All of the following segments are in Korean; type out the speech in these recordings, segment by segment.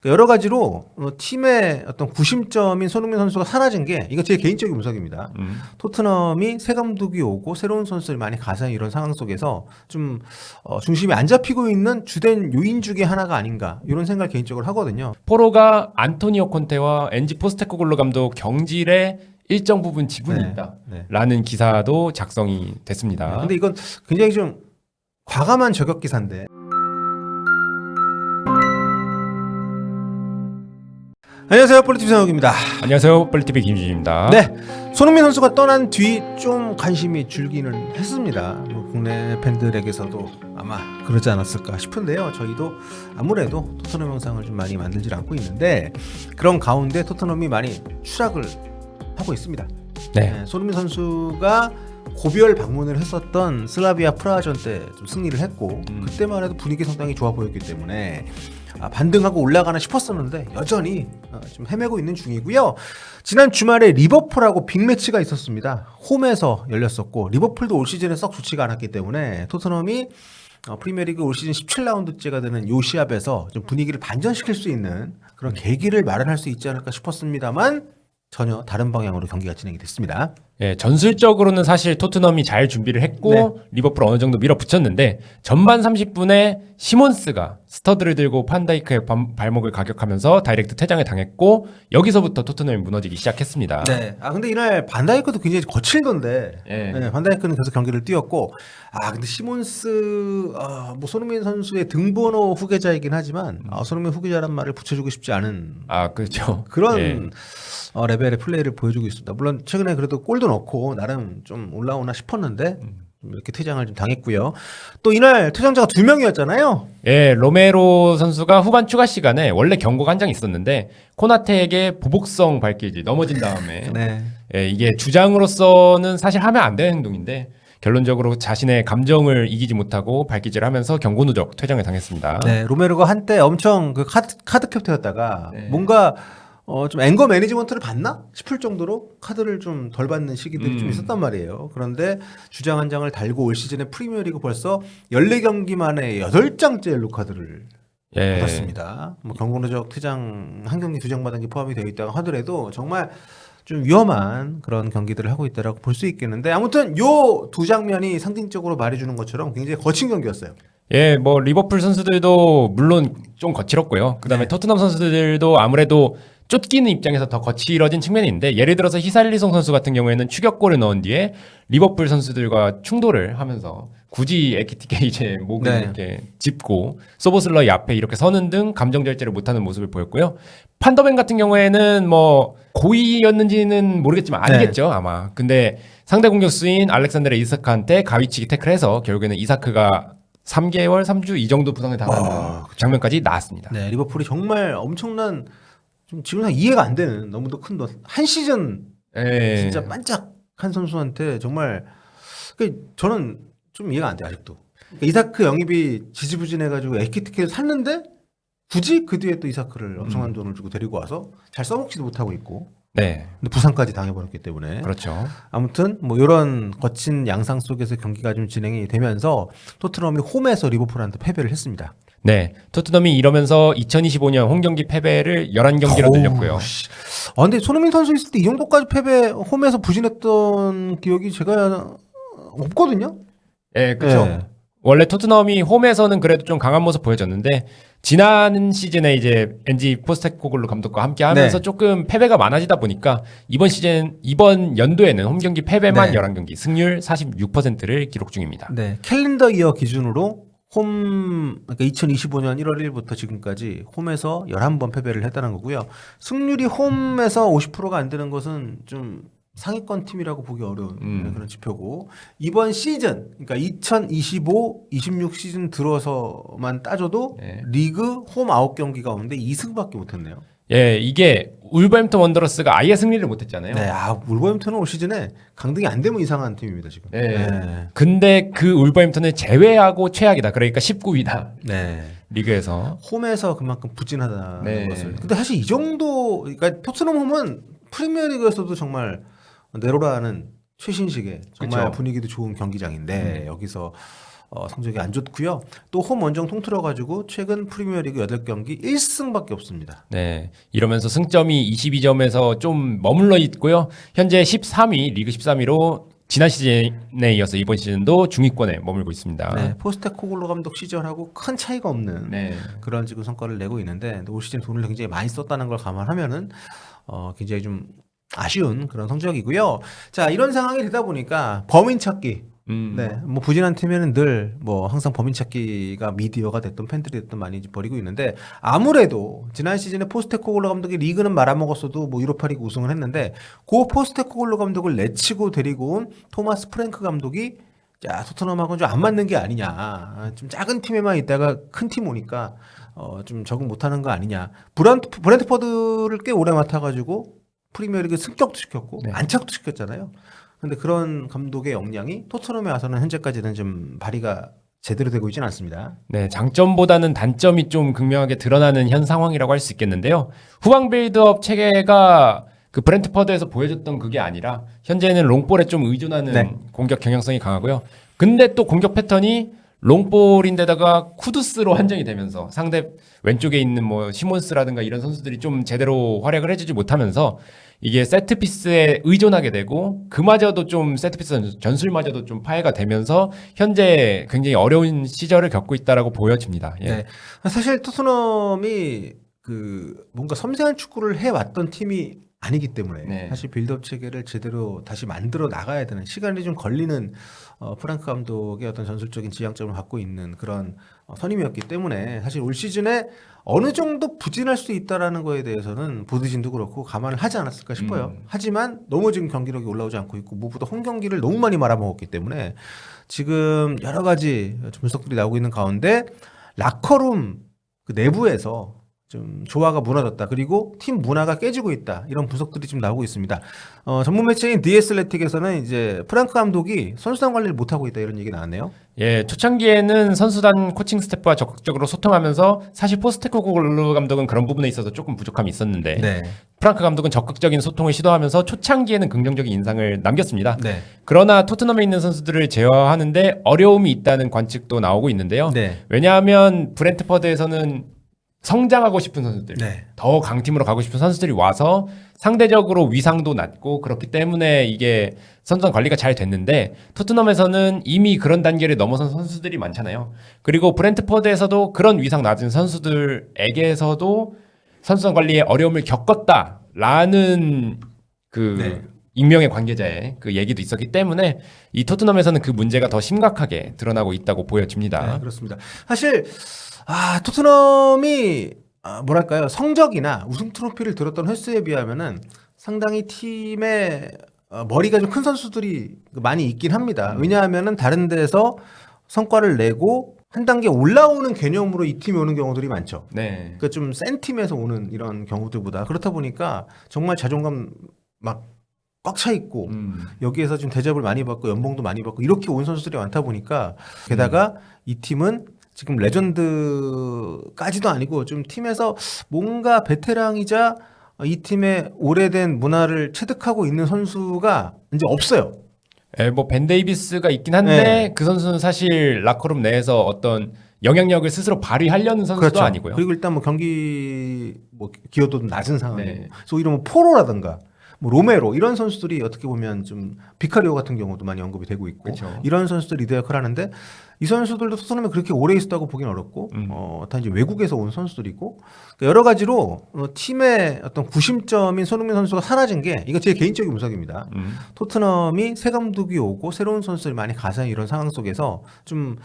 여러 가지로 팀의 어떤 구심점인 손흥민 선수가 사라진 게 이거 제 개인적인 분석입니다. 토트넘이 새 감독이 오고 새로운 선수를 많이 가세한 이런 상황 속에서 좀 중심이 안 잡히고 있는 주된 요인 중에 하나가 아닌가 이런 생각을 개인적으로 하거든요. 포로가 안토니오 콘테와 엔지 포스테코글로 감독 경질에 일정 부분 지분이 네, 있다라는 기사도 작성이 됐습니다. 근데 이건 굉장히 좀 과감한 저격 기사인데. 안녕하세요, 폴리티비 상욱입니다. 안녕하세요, 뻘리TV 김준입니다. 네, 손흥민 선수가 떠난 뒤 좀 관심이 줄기는 했습니다. 뭐 국내 팬들에게서도 아마 그러지 않았을까 싶은데요. 저희도 아무래도 토트넘 영상을 좀 많이 만들질 않고 있는데 그런 가운데 토트넘이 많이 추락을 하고 있습니다. 네. 손흥민 선수가 고별 방문을 했었던 슬라비아 프라하전 때 좀 승리를 했고 그때만 해도 분위기 상당히 좋아 보였기 때문에 반등하고 올라가나 싶었었는데 여전히 좀 헤매고 있는 중이고요. 지난 주말에 리버풀하고 빅매치가 있었습니다. 홈에서 열렸었고 리버풀도 올 시즌에 썩 좋지가 않았기 때문에 토트넘이 프리미어리그 올 시즌 17라운드째가 되는 요 시합에서 좀 분위기를 반전시킬 수 있는 그런 계기를 마련할 수 있지 않을까 싶었습니다만 전혀 다른 방향으로 경기가 진행이 됐습니다. 예, 전술적으로는 사실 토트넘이 잘 준비를 했고 리버풀 어느 정도 밀어붙였는데 전반 30분에 시몬스가 스터드를 들고 판다이크의 발목을 가격하면서 다이렉트 퇴장을 당했고 여기서부터 토트넘이 무너지기 시작했습니다. 네. 근데 이날 반다이크도 굉장히 거칠던데. 예. 네, 반다이크는 계속 경기를 뛰었고 근데 시몬스 뭐 손흥민 선수의 등번호 후계자이긴 하지만 손흥민 후계자란 말을 붙여주고 싶지 않은 그렇죠. 그런 예. 레벨의 플레이를 보여주고 있습니다. 물론 최근에 그래도 골도 넣고 나름 좀 올라오나 싶었는데 좀 이렇게 퇴장을 좀 당했고요. 또 이날 퇴장자가 2명이었잖아요. 예, 로메로 선수가 후반 추가 시간에 원래 경고가 한 장 있었는데 코나테에게 보복성 발길질 넘어진 다음에 네. 예, 이게 주장으로서는 사실 하면 안 되는 행동인데 결론적으로 자신의 감정을 이기지 못하고 발길질하면서 경고 누적 퇴장을 당했습니다. 네, 로메로가 한때 엄청 그 카드 캡터였다가 네. 뭔가 좀 앵거 매니지먼트를 받나 싶을 정도로 카드를 좀 덜 받는 시기들이 좀 있었단 말이에요. 그런데 주장 한 장을 달고 올 시즌에 프리미어리그 벌써 14경기 만에 8장째 옐로 카드를 예. 받았습니다. 뭐 경고 누적 퇴장 한 경기 2장 받은 게 포함이 되어 있다고 하더라도 정말 좀 위험한 그런 경기들을 하고 있다라고 볼 수 있겠는데 아무튼 요 두 장면이 상징적으로 말해주는 것처럼 굉장히 거친 경기였어요. 예, 뭐 리버풀 선수들도 물론 좀 거칠었고요. 그다음에 토트넘 선수들도 아무래도 쫓기는 입장에서 더 거칠어진 측면이 있는데 예를 들어서 히살리송 선수 같은 경우에는 추격골을 넣은 뒤에 리버풀 선수들과 충돌을 하면서 굳이 에키티케 이제 목을 이렇게 짚고 소보슬러이 앞에 이렇게 서는 등 감정 절제를 못하는 모습을 보였고요. 판더벤 같은 경우에는 뭐 고의였는지는 모르겠지만 아니겠죠 아마. 근데 상대 공격수인 알렉산드르 이사크한테 가위치기 태클해서 결국에는 이사크가 3개월, 3주 이 정도 부상을 당하는 장면까지 나왔습니다. 네, 리버풀이 정말 엄청난 좀 지금 이해가 안 되는 너무도 큰 돈. 한 시즌 진짜 반짝한 선수한테 정말 저는 좀 이해가 안 돼요 아직도. 이사크 영입이 지지부진해가지고 에키티케를 샀는데 굳이 그 뒤에 또 이사크를 엄청난 돈을 주고 데리고 와서 잘 써먹지도 못하고 있고. 네. 근데 부상까지 당해버렸기 때문에. 그렇죠. 아무튼 뭐 이런 거친 양상 속에서 경기가 좀 진행이 되면서 토트넘이 홈에서 리버풀한테 패배를 했습니다. 네. 토트넘이 이러면서 2025년 홈경기 패배를 11경기로 늘렸고요. 근데 손흥민 선수 있을 때 이 정도까지 패배 홈에서 부진했던 기억이 제가 없거든요. 네, 그렇죠. 네. 원래 토트넘이 홈에서는 그래도 좀 강한 모습 보여줬는데 지난 시즌에 이제 엔지 포스테코글로 감독과 함께 하면서 조금 패배가 많아지다 보니까 이번 연도에는 홈경기 패배만 11경기, 승률 46%를 기록 중입니다. 네. 캘린더 이어 기준으로 그러니까 2025년 1월 1일부터 지금까지 홈에서 11번 패배를 했다는 거고요. 승률이 홈에서 50%가 안 되는 것은 좀 상위권 팀이라고 보기 어려운 그런 지표고 이번 시즌 그러니까 2025-26 시즌 들어서만 따져도 리그 홈 9경기 가운데 2승밖에 못했네요. 예, 이게 울버햄튼 원더러스가 아예 승리를 못했잖아요. 네, 울버햄튼은 올 시즌에 강등이 안 되면 이상한 팀입니다 지금. 네. 근데 그 울버햄튼을 제외하고 최악이다. 그러니까 19위다. 네. 리그에서 홈에서 그만큼 부진하다는 것을. 근데 사실 이 정도 그러니까 토트넘 홈은 프리미어리그에서도 정말 내로라는 최신식의 정말 분위기도 좋은 경기장인데 여기서 성적이 안 좋고요. 또 홈 원정 통틀어가지고 최근 프리미어리그 8경기 1승밖에 없습니다. 네. 이러면서 승점이 22점에서 좀 머물러 있고요. 현재 13위, 리그 13위로 지난 시즌에 이어서 이번 시즌도 중위권에 머물고 있습니다. 네, 포스테코글루 감독 시절하고 큰 차이가 없는 네. 그런 지금 성과를 내고 있는데 올 시즌 돈을 굉장히 많이 썼다는 걸 감안하면은 굉장히 좀 아쉬운 그런 성적이고요. 자, 이런 상황이 되다 보니까 범인 찾기. 네, 뭐 부진한 팀에는 늘 뭐 항상 범인 찾기가 미디어가 됐던 팬들이 됐던 많이 벌이고 있는데 아무래도 지난 시즌에 포스테코글루 감독이 리그는 말아먹었어도 뭐 유로파리그 우승을 했는데 그 포스테코글루 감독을 내치고 데리고 온 토마스 프랭크 감독이 자 토트넘하고는 좀 안 맞는 게 아니냐. 좀 작은 팀에만 있다가 큰 팀 오니까 좀 적응 못하는 거 아니냐. 브랜트퍼드를 꽤 오래 맡아가지고 프리미어리그 승격도 시켰고 네. 안착도 시켰잖아요. 근데 그런 감독의 역량이 토트넘에 와서는 현재까지는 좀 발휘가 제대로 되고 있지는 않습니다. 네, 장점보다는 단점이 좀 극명하게 드러나는 현 상황이라고 할 수 있겠는데요. 후방 빌드업 체계가 그 브랜트퍼드에서 보여줬던 그게 아니라 현재는 롱볼에 좀 의존하는 네. 공격 경향성이 강하고요. 근데 또 공격 패턴이 롱볼인데다가 쿠두스로 한정이 되면서 상대 왼쪽에 있는 뭐 시몬스라든가 이런 선수들이 좀 제대로 활약을 해주지 못하면서 이게 세트피스에 의존하게 되고 그마저도 좀 세트피스 전술마저도 좀 파해가 되면서 현재 굉장히 어려운 시절을 겪고 있다라고 보여집니다. 예. 네. 사실 토트넘이 그 뭔가 섬세한 축구를 해왔던 팀이 아니기 때문에 네. 사실 빌드업 체계를 제대로 다시 만들어 나가야 되는 시간이 좀 걸리는 프랑크 감독의 어떤 전술적인 지향점을 갖고 있는 그런 선임이었기 때문에 사실 올 시즌에 어느 정도 부진할 수 있다라는 거에 대해서는 보드진도 그렇고 감안을 하지 않았을까 싶어요. 하지만 너무 지금 경기력이 올라오지 않고 있고 무엇보다 홈 경기를 너무 많이 말아먹었기 때문에 지금 여러 가지 분석들이 나오고 있는 가운데 라커룸 그 내부에서 좀 조화가 무너졌다. 그리고 팀 문화가 깨지고 있다. 이런 분석들이 지금 나오고 있습니다. 전문 매체인 The Athletic에서는 이제 프랑크 감독이 선수단 관리를 못하고 있다. 이런 얘기 나왔네요. 예, 초창기에는 선수단 코칭 스태프와 적극적으로 소통하면서 사실 포스테코글루 감독은 그런 부분에 있어서 조금 부족함이 있었는데 네. 프랑크 감독은 적극적인 소통을 시도하면서 초창기에는 긍정적인 인상을 남겼습니다. 네. 그러나 토트넘에 있는 선수들을 제어하는데 어려움이 있다는 관측도 나오고 있는데요. 네. 왜냐하면 브랜트퍼드에서는 성장하고 싶은 선수들, 네. 더 강팀으로 가고 싶은 선수들이 와서 상대적으로 위상도 낮고 그렇기 때문에 이게 선수단 관리가 잘 됐는데 토트넘에서는 이미 그런 단계를 넘어선 선수들이 많잖아요. 그리고 브랜트퍼드에서도 그런 위상 낮은 선수들에게서도 선수단 관리에 어려움을 겪었다라는 그 네. 익명의 관계자의 그 얘기도 있었기 때문에 이 토트넘에서는 그 문제가 더 심각하게 드러나고 있다고 보여집니다. 네, 그렇습니다. 사실 토트넘이 뭐랄까요 성적이나 우승 트로피를 들었던 횟수에 비하면은 상당히 팀의 머리가 좀 큰 선수들이 많이 있긴 합니다. 왜냐하면은 다른 데서 성과를 내고 한 단계 올라오는 개념으로 이 팀이 오는 경우들이 많죠. 네. 그러니까 좀 센 팀에서 오는 이런 경우들보다 그렇다 보니까 정말 자존감 막 꽉 차 있고 여기에서 지금 대접을 많이 받고 연봉도 많이 받고 이렇게 온 선수들이 많다 보니까 게다가 이 팀은 지금 레전드까지도 아니고 좀 팀에서 뭔가 베테랑이자 이 팀의 오래된 문화를 체득하고 있는 선수가 이제 없어요. 예, 뭐 벤 데이비스가 있긴 한데 네. 그 선수는 사실 라커룸 내에서 어떤 영향력을 스스로 발휘하려는 선수도 그렇죠. 아니고요. 그리고 일단 뭐 경기 뭐 기여도도 낮은 상황이고 네. 그래서 오히려 뭐 포로라든가 뭐 로메로 이런 선수들이 어떻게 보면 좀 비카리오 같은 경우도 많이 언급이 되고 있고 그렇죠. 이런 선수들 리더 역할을 하는데 이 선수들도 토트넘에 그렇게 오래 있었다고 보기는 어렵고 다 이제 외국에서 온 선수들이고 그러니까 여러 가지로 팀의 어떤 구심점인 손흥민 선수가 사라진 게 이거 제 개인적인 분석입니다. 토트넘이 새 감독이 오고 새로운 선수들이 많이 가서 이런 상황 속에서 좀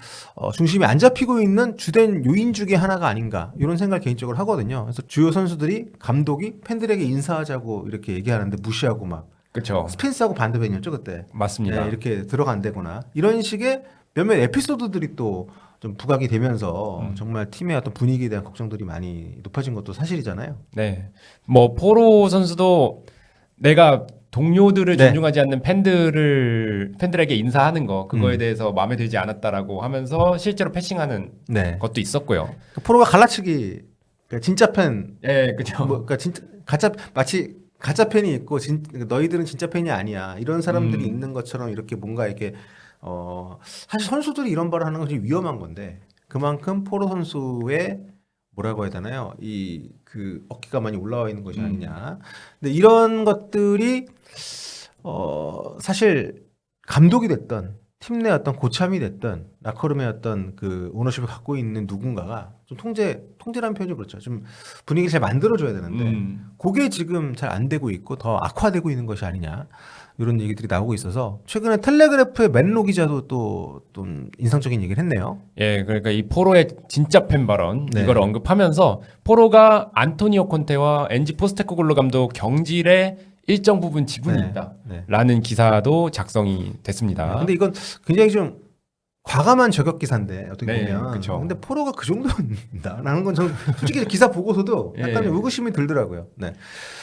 중심이 안 잡히고 있는 주된 요인 중에 하나가 아닌가 이런 생각을 개인적으로 하거든요. 그래서 주요 선수들이 감독이 팬들에게 인사하자고 이렇게 얘기하는데 무시하고 막 그렇죠. 스펜스하고 반대편이었죠 그때. 맞습니다. 네, 이렇게 들어간다거나 이런 식의 몇몇 에피소드들이 또 좀 부각이 되면서 정말 팀의 어떤 분위기에 대한 걱정들이 많이 높아진 것도 사실이잖아요. 네. 뭐 포로 선수도 내가 동료들을 네. 존중하지 않는 팬들에게 인사하는 거 그거에 대해서 마음에 들지 않았다라고 하면서 실제로 패싱하는 네. 것도 있었고요. 프로가 갈라치기 그러니까 진짜 팬 예, 그죠. 뭐, 그러니까 진짜 마치 가짜 팬이 있고 너희들은 진짜 팬이 아니야 이런 사람들이 있는 것처럼 이렇게 뭔가 이렇게 사실 선수들이 이런 발을 하는 것이 위험한 건데 그만큼 포로 선수의 뭐라고 해야 되나요? 이 그 어깨가 많이 올라와 있는 것이 아니냐. 근데 이런 것들이 사실 감독이 됐던 팀 내 어떤 고참이 됐던 라커룸의 어떤 그 오너십을 갖고 있는 누군가가 좀 통제라는 표현이 그렇죠. 좀 분위기를 잘 만들어줘야 되는데 그게 지금 잘 안 되고 있고 더 악화되고 있는 것이 아니냐. 이런 얘기들이 나오고 있어서 최근에 텔레그래프의 맨로 기자도 또 좀 인상적인 얘기를 했네요. 예, 그러니까 이 포로의 진짜 팬 발언 네. 이걸 언급하면서 포로가 안토니오 콘테와 엔지 포스테코글루 감독 경질에 일정 부분 지분이 네. 있다라는 기사도 작성이 됐습니다. 근데 이건 굉장히 좀 과감한 저격 기사인데 어떻게 네, 보면. 그쵸. 근데 포로가 그 정도인다라는 건 저는 솔직히 기사 보고서도 약간 예. 의구심이 들더라고요. 네.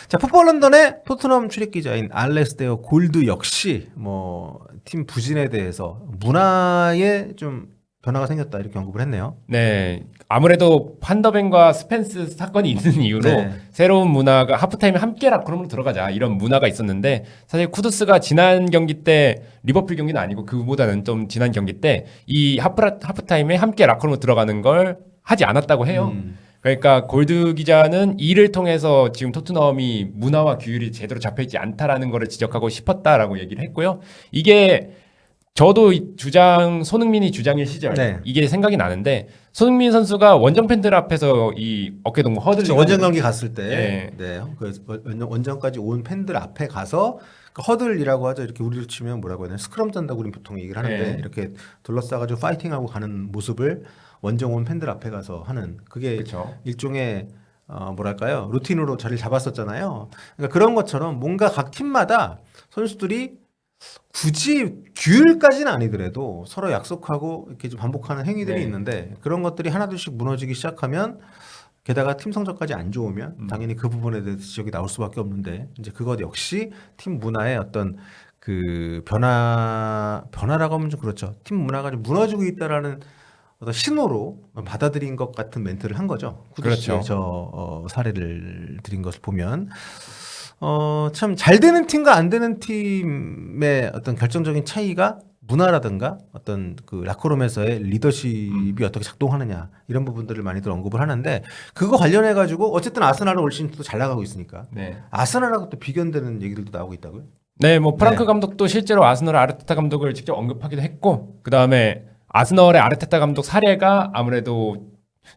자, 풋볼 런던의 토트넘 출입 기자인 알레스테어 골드 역시 뭐 팀 부진에 대해서 문화에 좀 변화가 생겼다 이렇게 언급을 했네요. 네, 아무래도 판더벤과 스펜스 사건이 있는 이유로 네. 새로운 문화가 하프타임에 함께 라커룸으로 들어가자 이런 문화가 있었는데 사실 쿠두스가 지난 경기 때 리버풀 경기는 아니고 그보다는 좀 지난 경기 때 이 하프타임에 함께 라커룸으로 들어가는 걸 하지 않았다고 해요. 그러니까 골드 기자는 이를 통해서 지금 토트넘이 문화와 규율이 제대로 잡혀있지 않다라는 거를 지적하고 싶었다라고 얘기를 했고요. 이게 저도 이 손흥민이 주장일 시절 네. 이게 생각이 나는데 손흥민 선수가 원정 팬들 앞에서 이 어깨 동무 허들리고 원정 경기 갔을 때, 네. 네, 그 원정까지 온 팬들 앞에 가서 그 허들이라고 하죠. 이렇게 우리로 치면 뭐라고 해야 되나 스크럼 짠다고 우리는 보통 얘기를 하는데 네. 이렇게 둘러싸가지고 파이팅하고 가는 모습을 원정 온 팬들 앞에 가서 하는 그게 그렇죠. 일종의 뭐랄까요 루틴으로 자리를 잡았었잖아요. 그러니까 그런 것처럼 뭔가 각 팀마다 선수들이 굳이 규율까지는 아니더라도 서로 약속하고 이렇게 좀 반복하는 행위들이 네. 있는데 그런 것들이 하나둘씩 무너지기 시작하면 게다가 팀 성적까지 안 좋으면 당연히 그 부분에 대해서 지적이 나올 수밖에 없는데 이제 그것 역시 팀 문화의 어떤 그 변화라고 하면 좀 그렇죠. 팀 문화가 좀 무너지고 있다라는 어떤 신호로 받아들인 것 같은 멘트를 한 거죠. 쿠두스의 그렇죠. 사례를 드린 것을 보면 참 잘 되는 팀과 안 되는 팀의 어떤 결정적인 차이가 문화라든가 어떤 그 라커룸에서의 리더십이 어떻게 작동하느냐 이런 부분들을 많이들 언급을 하는데 그거 관련해 가지고 어쨌든 아스날은 올 시즌 또 잘 나가고 있으니까 네. 아스날하고 또 비견되는 얘기들도 나오고 있다고요? 네, 뭐 프랑크 네. 감독도 실제로 아스널 아르테타 감독을 직접 언급하기도 했고 그 다음에 아스널의 아르테타 감독 사례가 아무래도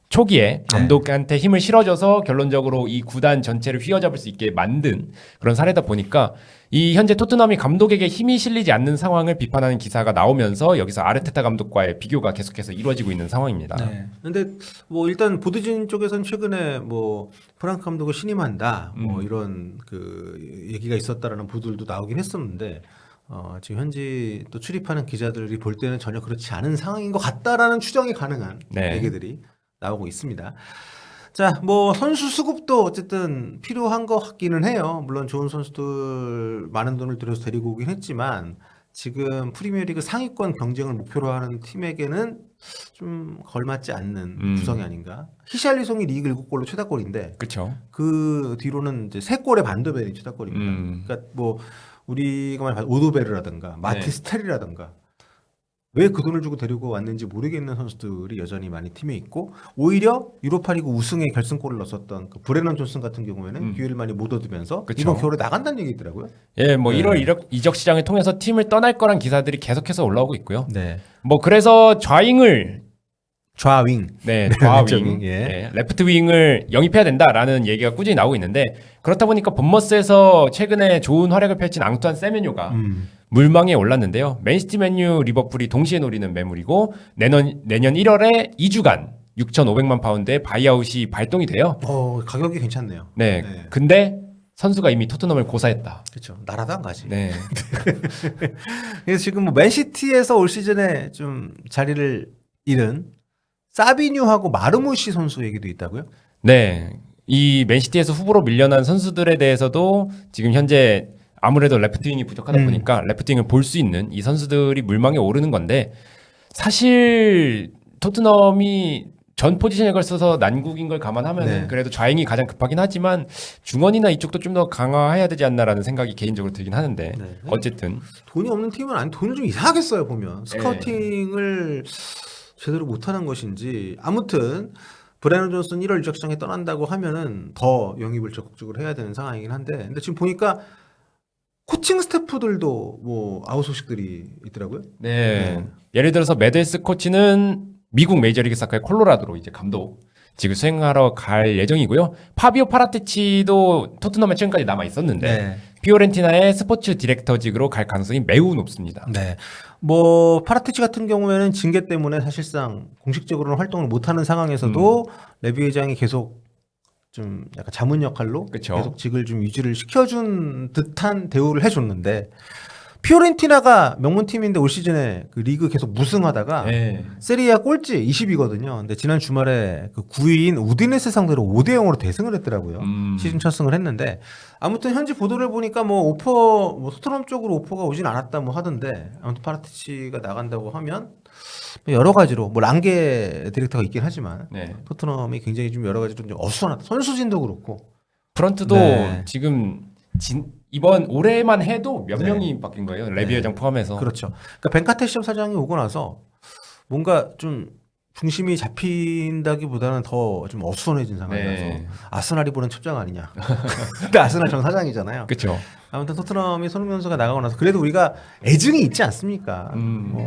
초기에 감독한테 힘을 실어줘서 결론적으로 이 구단 전체를 휘어잡을 수 있게 만든 그런 사례다 보니까 이 현재 토트넘이 감독에게 힘이 실리지 않는 상황을 비판하는 기사가 나오면서 여기서 아르테타 감독과의 비교가 계속해서 이루어지고 있는 상황입니다. 네. 근데 뭐 일단 보드진 쪽에서는 최근에 뭐 프랑크 감독을 신임한다 뭐 이런 그 얘기가 있었다라는 보도들도 나오긴 했었는데 지금 현지 또 출입하는 기자들이 볼 때는 전혀 그렇지 않은 상황인 것 같다라는 추정이 가능한 네. 얘기들이 나오고 있습니다. 자, 뭐 선수 수급도 어쨌든 필요한 것 같기는 해요. 물론 좋은 선수들 많은 돈을 들여서 데리고 오긴 했지만 지금 프리미어리그 상위권 경쟁을 목표로 하는 팀에게는 좀 걸맞지 않는 구성이 아닌가. 히샬리송이 리그 7골로 최다골인데 그렇죠. 그 뒤로는 이제 3골의 반더벨이 최다골입니다. 그러니까 뭐 우리가 말하는 오도베르라든가 마티스텔이라든가 왜 그 돈을 주고 데리고 왔는지 모르겠는 선수들이 여전히 많이 팀에 있고 오히려 유로파리그 우승에 결승골을 넣었던 그 브레넌 존슨 같은 경우에는 기회를 많이 못 얻으면서 그쵸. 이번 겨울에 나간다는 얘기 있더라고요. 예, 뭐 네. 1월 이적 시장을 통해서 팀을 떠날 거란 기사들이 계속해서 올라오고 있고요. 네. 뭐 그래서 좌잉을 좌윙. 네, 왼쪽 좌윙, 윙, 예. 예, 레프트 윙을 영입해야 된다라는 얘기가 꾸준히 나오고 있는데 그렇다 보니까 본머스에서 최근에 좋은 활약을 펼친 앙투안 세메뇨가 물망에 올랐는데요. 맨시티, 맨유, 리버풀이 동시에 노리는 매물이고 내년 1월에 2주간 6,500만 파운드의 바이아웃이 발동이 돼요. 가격이 괜찮네요. 네, 네. 근데 선수가 이미 토트넘을 고사했다. 그렇죠. 나라도 안 가지. 네, 그래서 지금 뭐 맨시티에서 올 시즌에 좀 자리를 잃은 사비뉴하고 마르무시 선수 얘기도 있다고요? 네, 이 맨시티에서 후보로 밀려난 선수들에 대해서도 지금 현재 아무래도 레프트윙이 부족하다 보니까 레프트윙을 볼 수 있는 이 선수들이 물망에 오르는 건데 사실 토트넘이 전 포지션에 걸쳐서 난국인 걸 감안하면 네. 그래도 좌잉이 가장 급하긴 하지만 중원이나 이쪽도 좀 더 강화해야 되지 않나라는 생각이 개인적으로 들긴 하는데 네. 어쨌든 돈이 없는 팀은 아니 돈을 좀 이상하게 써요 보면 스카우팅을 제대로 못하는 것인지 아무튼 브래넌 존슨 1월 유적 시장에 떠난다고 하면은 더 영입을 적극적으로 해야 되는 상황이긴 한데 근데 지금 보니까 코칭 스태프들도 뭐 아웃 소식들이 있더라고요. 네. 예를 들어서 메델스 코치는 미국 메이저리그 사커의 콜로라도로 이제 감독직을 수행하러 갈 예정이고요. 파비오 파라티치도 토트넘에 지금까지 남아 있었는데 네. 피오렌티나의 스포츠 디렉터직으로 갈 가능성이 매우 높습니다. 네. 뭐 파라티치 같은 경우에는 징계 때문에 사실상 공식적으로는 활동을 못하는 상황에서도 레비 회장이 계속 좀 약간 자문 역할로 그쵸. 계속 직을 좀 유지를 시켜준 듯한 대우를 해줬는데 피오렌티나가 명문팀인데 올 시즌에 그 리그 계속 무승하다가 네. 세리아 꼴찌 20위거든요. 근데 지난 주말에 그 9위인 우디네세 상대로 5대 0으로 대승을 했더라고요. 시즌 첫 승을 했는데 아무튼 현지 보도를 보니까 뭐 오퍼 뭐 토트넘 쪽으로 오퍼가 오진 않았다 뭐 하던데 아무튼 파라티치가 나간다고 하면 여러 가지로 뭐 랑게 디렉터가 있긴 하지만 네. 토트넘이 굉장히 좀 여러 가지로 좀 어수선하다. 선수진도 그렇고 프런트도 네. 지금 이번 올해만 해도 몇 네. 명이 바뀐 거예요. 레비 회장 포함해서. 그렇죠. 그러니까 벤카테시엄 사장이 오고 나서 뭔가 좀 중심이 잡힌다기보다는 더 좀 어수선해진 상황이라서 네. 아스날이 보는 첩장 아니냐. 근데 아스날 전 사장이잖아요. 그렇죠. 아무튼 토트넘이 손흥민 선수가 나가고 나서 그래도 우리가 애증이 있지 않습니까?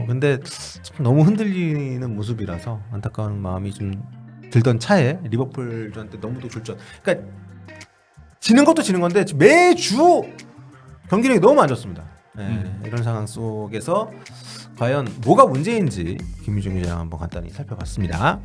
근데 참 너무 흔들리는 모습이라서 안타까운 마음이 좀 들던 차에 리버풀전때 너무도 졸전. 그러니까 지는 것도 지는 건데 매주 경기력이 너무 안 좋습니다. 네, 이런 상황 속에서 과연 뭐가 문제인지 김유중 기자랑 한번 간단히 살펴봤습니다.